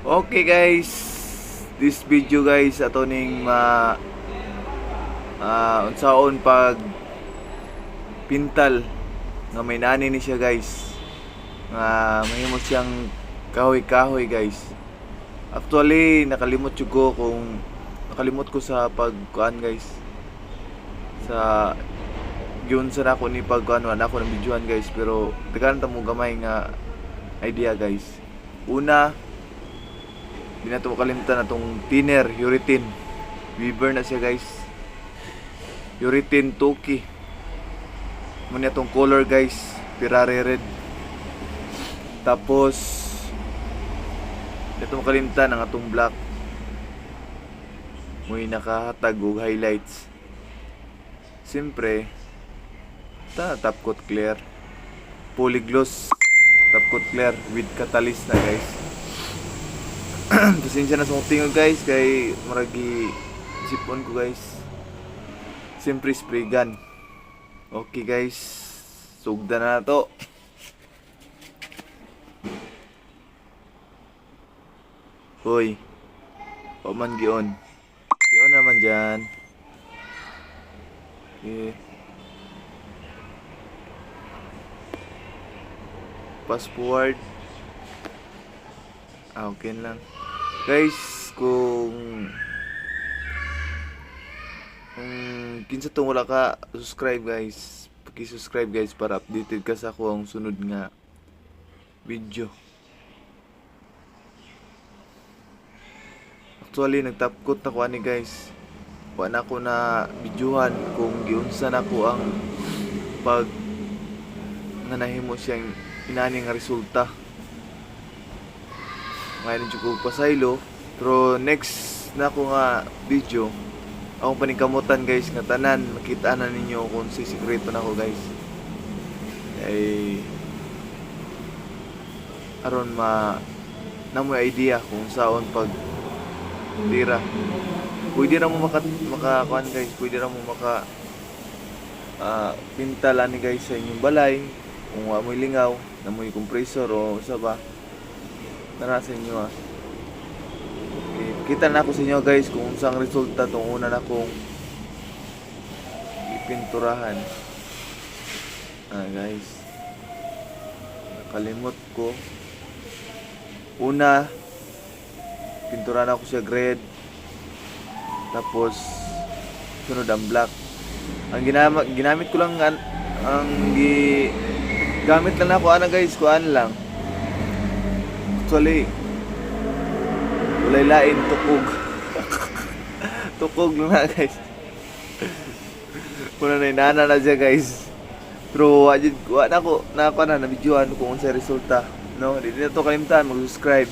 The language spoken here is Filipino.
Okay guys, this video guys ato ning unsaon pag pintal nga may nani ni siya guys. Nga mahimo siyang kahoy-kahoy guys. Actually nakalimot ko sa pagkuan guys. Sa yun sa nako ni pagkuan ako ng videoan guys, pero daghan ta mo gamay nga idea guys. Una, di na ito makalimutan na itong thinner, urethane. Weaver na siya guys. Urethane Toki. Muna itong color guys, Ferrari red. Tapos di ito makalimutan ang atong black. Muy nakahatag og highlights. Siyempre top coat clear, polygloss top coat clear with catalyst na guys. Pasensya na sa akong tingog guys, kay maragi sipon ko guys. Siyempre spray gun. Okay guys, sugda na to. Hoy, paman gion naman dyan. Okay. Fast forward. Okay lang guys, kung kinsa tong wala ka subscribe guys, paki-subscribe guys para updated ka sa ako ang sunod nga video. Actually nagtapkot na ko ani guys, wala na ko na videohan kung giunsa na ko ang pag nga nahimo siyang inani nga resulta. Ngayon ko pasaylo, pero next na ko nga video akong paningkamutan guys nga tanan makita na ninyo kung si sikreto na ko guys. Ay aron na mo idea kung saon pag tira. Pwede na mo makakuan guys, pwede na mo pintalan ni guys sa inyong balay kung amoy lingaw, namoy compressor o sa ba. Tara sa inyo Okay, kita na ako sa inyo guys kung unsang resulta tong una na kong ipinturahan. Guys, nakalimot ko. Una, pinturahan ako siya red. Tapos sunod ang black. Ang ginamit ko lang gamit lang ako guys, kuan lang. Actually, walay lain, tukog. Tukog lang na guys. Muna na inana na siya guys. Pero wala na ako na videoan kung unsa resulta. No, di na to kalimtan mag-subscribe.